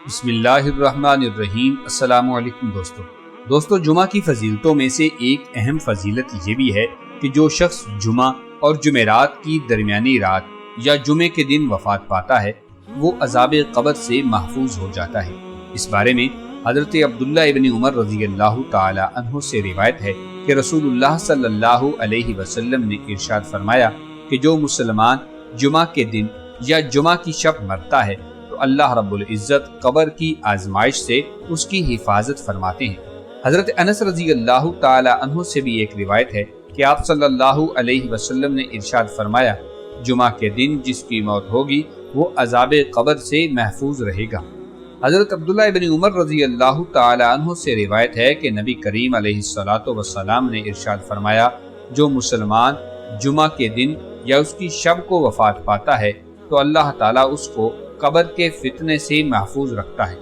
بسم اللہ الرحمن الرحیم۔ السلام علیکم دوستو، جمعہ کی فضیلتوں میں سے ایک اہم فضیلت یہ بھی ہے کہ جو شخص جمعہ اور جمعرات کی درمیانی رات یا جمعے کے دن وفات پاتا ہے وہ عذاب قبر سے محفوظ ہو جاتا ہے۔ اس بارے میں حضرت عبداللہ ابن عمر رضی اللہ تعالی عنہ سے روایت ہے کہ رسول اللہ صلی اللہ علیہ وسلم نے ارشاد فرمایا کہ جو مسلمان جمعہ کے دن یا جمعہ کی شب مرتا ہے تو اللہ رب العزت قبر کی آزمائش سے اس کی حفاظت فرماتے ہیں۔ حضرت انس رضی اللہ تعالی عنہ سے بھی ایک روایت ہے کہ آپ صلی اللہ علیہ وسلم نے ارشاد فرمایا جمعہ کے دن جس کی موت ہوگی وہ عذاب قبر سے محفوظ رہے گا۔ حضرت عبداللہ ابن عمر رضی اللہ تعالی عنہ سے روایت ہے کہ نبی کریم علیہ الصلوۃ والسلام نے ارشاد فرمایا جو مسلمان جمعہ کے دن یا اس کی شب کو وفات پاتا ہے تو اللہ تعالیٰ اس کو قبر کے فتنے سے محفوظ رکھتا ہے۔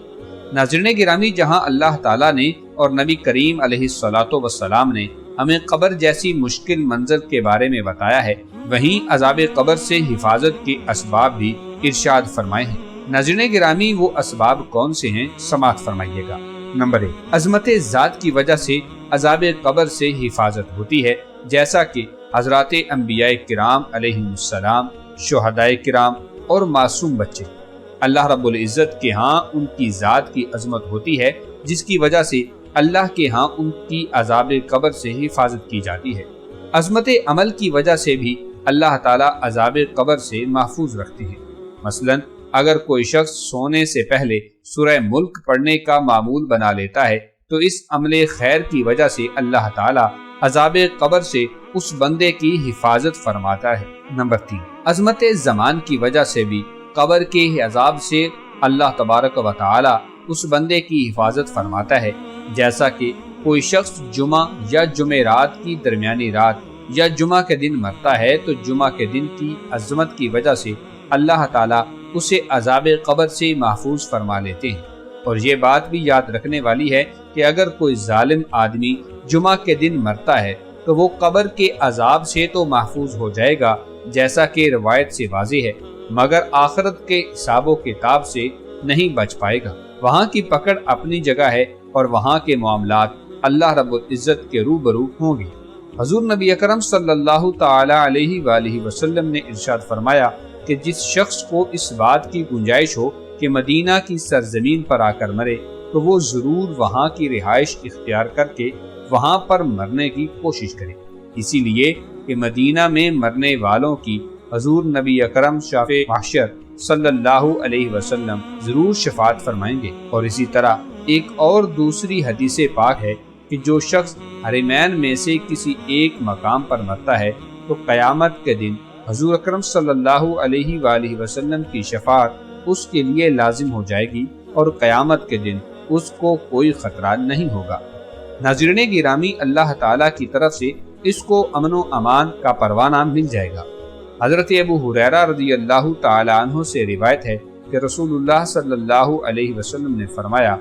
ناظرین گرامی، جہاں اللہ تعالیٰ نے اور نبی کریم علیہ الصلوۃ والسلام نے ہمیں قبر جیسی مشکل منزل کے بارے میں بتایا ہے، وہیں عذاب قبر سے حفاظت کے اسباب بھی ارشاد فرمائے ہیں۔ ناظرین گرامی، وہ اسباب کون سے ہیں سماعت فرمائیے گا۔ نمبر 1، عظمت ذات کی وجہ سے عذاب قبر سے حفاظت ہوتی ہے، جیسا کہ حضرات انبیاء کرام علیہم السلام، شہداء کرام اور معصوم بچے۔ اللہ رب العزت کے ہاں ان کی ذات کی عظمت ہوتی ہے جس کی وجہ سے اللہ کے ہاں ان کی عذاب قبر سے حفاظت کی جاتی ہے۔ عظمت عمل کی وجہ سے بھی اللہ تعالیٰ عذاب قبر سے محفوظ رکھتے ہیں۔ مثلا اگر کوئی شخص سونے سے پہلے سورہ ملک پڑھنے کا معمول بنا لیتا ہے تو اس عمل خیر کی وجہ سے اللہ تعالیٰ عذاب قبر سے اس بندے کی حفاظت فرماتا ہے۔ نمبر 3، عظمت زمان کی وجہ سے بھی قبر کے عذاب سے اللہ تبارک و تعالی اس بندے کی حفاظت فرماتا ہے، جیسا کہ کوئی شخص جمعہ یا جمعرات کی درمیانی رات یا جمعہ کے دن مرتا ہے تو جمعہ کے دن کی عظمت کی وجہ سے اللہ تعالیٰ اسے عذاب قبر سے محفوظ فرما لیتے ہیں۔ اور یہ بات بھی یاد رکھنے والی ہے کہ اگر کوئی ظالم آدمی جمعہ کے دن مرتا ہے تو وہ قبر کے عذاب سے تو محفوظ ہو جائے گا جیسا کہ روایت سے واضح ہے، مگر آخرت کے حساب و کتاب سے نہیں بچ پائے گا۔ وہاں کی پکڑ اپنی جگہ ہے اور وہاں کے معاملات اللہ رب العزت کے روبرو ہوں گے۔ حضور نبی اکرم صلی اللہ تعالی علیہ وآلہ وسلم نے ارشاد فرمایا کہ جس شخص کو اس بات کی گنجائش ہو کہ مدینہ کی سرزمین پر آ کر مرے تو وہ ضرور وہاں کی رہائش اختیار کر کے وہاں پر مرنے کی کوشش کرے، اسی لیے کہ مدینہ میں مرنے والوں کی حضور نبی اکرم شافع محشر صلی اللہ علیہ وسلم ضرور شفاعت فرمائیں گے۔ اور اسی طرح ایک اور دوسری حدیث پاک ہے کہ جو شخص حرمین میں سے کسی ایک مقام پر مرتا ہے تو قیامت کے دن حضور اکرم صلی اللہ علیہ وآلہ وسلم کی شفاعت اس کے لیے لازم ہو جائے گی اور قیامت کے دن اس کو کوئی خطرہ نہیں ہوگا۔ ناظرین گرامی، اللہ تعالیٰ کی طرف سے اس کو امن و امان کا پروانہ مل جائے گا۔ حضرت ابو ہریرہ رضی اللہ تعالی عنہ سے روایت ہے کہ رسول اللہ صلی اللہ علیہ وسلم نے فرمایا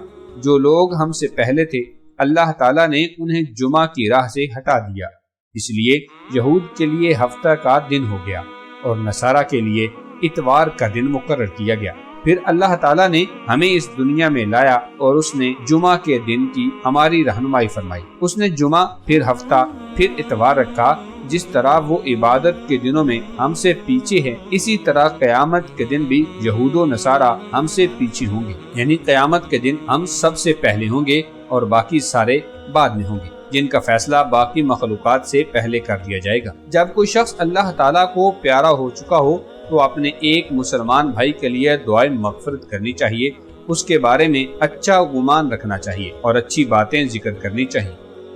جو لوگ ہم سے پہلے تھے اللہ تعالیٰ نے انہیں جمعہ کی راہ سے ہٹا دیا، اس لیے یہود کے لیے ہفتہ کا دن ہو گیا اور نصارہ کے لیے اتوار کا دن مقرر کیا گیا۔ پھر اللہ تعالیٰ نے ہمیں اس دنیا میں لایا اور اس نے جمعہ کے دن کی ہماری رہنمائی فرمائی۔ اس نے جمعہ، پھر ہفتہ، پھر اتوار رکھا۔ جس طرح وہ عبادت کے دنوں میں ہم سے پیچھے ہیں اسی طرح قیامت کے دن بھی یہود و نصارہ ہم سے پیچھے ہوں گے، یعنی قیامت کے دن ہم سب سے پہلے ہوں گے اور باقی سارے بعد میں ہوں گے، جن کا فیصلہ باقی مخلوقات سے پہلے کر دیا جائے گا۔ جب کوئی شخص اللہ تعالیٰ کو پیارا ہو چکا ہو تو اپنے ایک مسلمان بھائی کے لیے دعائے مغفرت کرنی چاہیے، اس کے بارے میں اچھا گمان رکھنا چاہیے اور اچھی باتیں ذکر کرنی چاہیے۔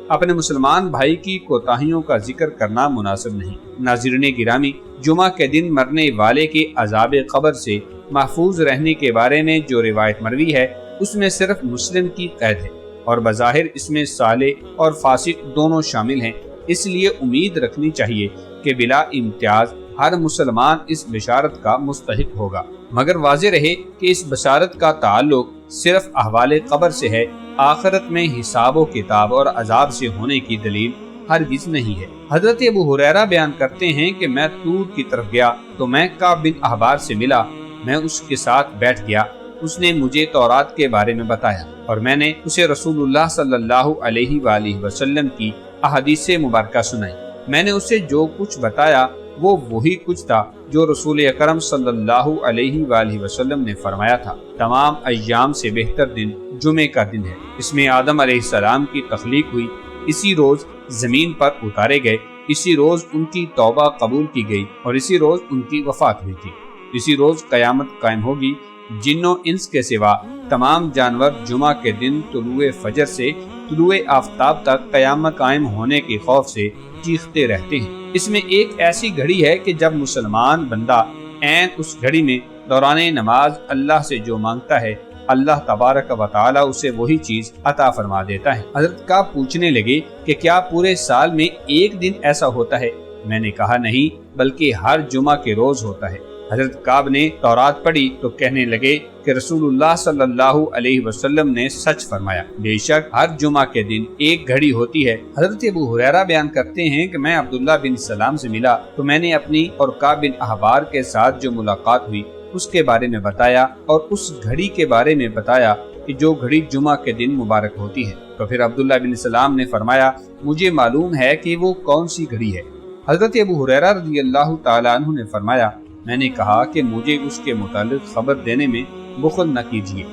اپنے مسلمان بھائی کی کوتاہیوں کا ذکر کرنا مناسب نہیں۔ ناظرین گرامی، جمعہ کے دن مرنے والے کے عذاب قبر سے محفوظ رہنے کے بارے میں جو روایت مروی ہے اس میں صرف مسلم کی قید ہے اور بظاہر اس میں صالح اور فاسق دونوں شامل ہیں، اس لیے امید رکھنی چاہیے کہ بلا امتیاز ہر مسلمان اس بشارت کا مستحق ہوگا، مگر واضح رہے کہ اس بشارت کا تعلق صرف احوال قبر سے ہے، آخرت میں حساب و کتاب اور عذاب سے ہونے کی دلیل ہرگز نہیں ہے۔ حضرت ابو ہریرہ بیان کرتے ہیں کہ میں طور کی طرف گیا تو میں کعب بن احبار سے ملا، میں اس کے ساتھ بیٹھ گیا اس نے مجھے تورات کے بارے میں بتایا اور میں نے اسے رسول اللہ صلی اللہ علیہ وآلہ وسلم کی احادیث مبارکہ سنائی۔ میں نے اسے جو کچھ بتایا وہ وہی کچھ تھا جو رسول اکرم صلی اللہ علیہ وآلہ وسلم نے فرمایا تھا۔ تمام ایام سے بہتر دن جمعے کا دن ہے۔ اس میں آدم علیہ السلام کی تخلیق ہوئی، اسی روز زمین پر اتارے گئے، اسی روز ان کی توبہ قبول کی گئی اور اسی روز ان کی وفات ہوئی تھی۔ اسی روز قیامت قائم ہوگی۔ جن و انس کے سوا تمام جانور جمعہ کے دن طلوع فجر سے طلوع آفتاب تک قیامت قائم ہونے کے خوف سے چیختے رہتے ہیں۔ اس میں ایک ایسی گھڑی ہے کہ جب مسلمان بندہ عین اس گھڑی میں دوران نماز اللہ سے جو مانگتا ہے، اللہ تبارک و تعالی اسے وہی چیز عطا فرما دیتا ہے۔ حضرت کعب پوچھنے لگے کہ کیا پورے سال میں ایک دن ایسا ہوتا ہے؟ میں نے کہا نہیں، بلکہ ہر جمعہ کے روز ہوتا ہے۔ حضرت کعب نے تورات پڑھی تو کہنے لگے کہ رسول اللہ صلی اللہ علیہ وسلم نے سچ فرمایا، بے شک ہر جمعہ کے دن ایک گھڑی ہوتی ہے۔ حضرت ابو ہریرہ بیان کرتے ہیں کہ میں عبداللہ بن سلام سے ملا تو میں نے اپنی اور کعب بن احبار کے ساتھ جو ملاقات ہوئی اس کے بارے میں بتایا اور اس گھڑی کے بارے میں بتایا کہ جو گھڑی جمعہ کے دن مبارک ہوتی ہے۔ تو پھر عبداللہ بن سلام نے فرمایا، مجھے معلوم ہے کہ وہ کون سی گھڑی ہے۔ حضرت ابو ہریرہ رضی اللہ تعالیٰ عنہ نے فرمایا، میں نے کہا کہ مجھے اس کے متعلق خبر دینے میں بخل نہ کیجیے۔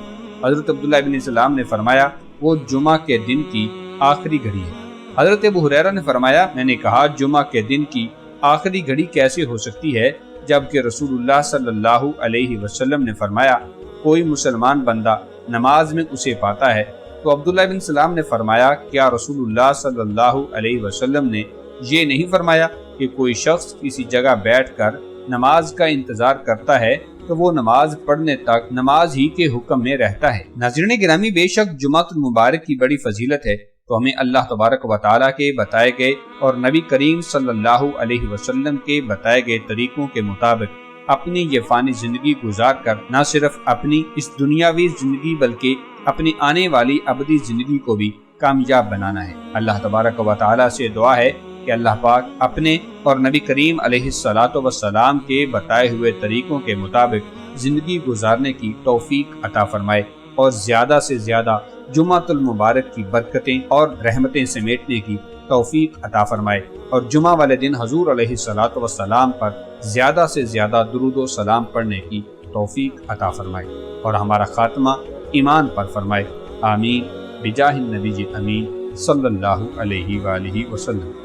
حضرت عبداللہ بن سلام نے فرمایا، وہ جمعہ کے دن کی آخری گھڑی ہے۔ حضرت ابو ہریرہ نے فرمایا، میں نے کہا جمعہ کے دن کی آخری گھڑی کیسے ہو سکتی ہے جبکہ رسول اللہ صلی اللہ علیہ وسلم نے فرمایا کوئی مسلمان بندہ نماز میں اسے پاتا ہے۔ تو عبداللہ بن سلام نے فرمایا، کیا رسول اللہ صلی اللہ علیہ وسلم نے یہ نہیں فرمایا کہ کوئی شخص کسی جگہ بیٹھ کر نماز کا انتظار کرتا ہے تو وہ نماز پڑھنے تک نماز ہی کے حکم میں رہتا ہے۔ ناظرین گرامی، بے شک جمعۃ المبارک کی بڑی فضیلت ہے، تو ہمیں اللہ تبارک و تعالیٰ کے بتائے گئے اور نبی کریم صلی اللہ علیہ وسلم کے بتائے گئے طریقوں کے مطابق اپنی یہ فانی زندگی گزار کر نہ صرف اپنی اس دنیاوی زندگی بلکہ اپنی آنے والی ابدی زندگی کو بھی کامیاب بنانا ہے۔ اللہ تبارک و تعالیٰ سے دعا ہے کہ اللہ پاک اپنے اور نبی کریم علیہ الصلاۃ والسلام کے بتائے ہوئے طریقوں کے مطابق زندگی گزارنے کی توفیق عطا فرمائے اور زیادہ سے زیادہ جمعۃ المبارک کی برکتیں اور رحمتیں سمیٹنے کی توفیق عطا فرمائے اور جمعہ والے دن حضور علیہ الصلاۃ والسلام پر زیادہ سے زیادہ درود و سلام پڑھنے کی توفیق عطا فرمائے اور ہمارا خاتمہ ایمان پر فرمائے۔ آمین بجاہ النبی امین صلی اللہ علیہ وآلہ وسلم۔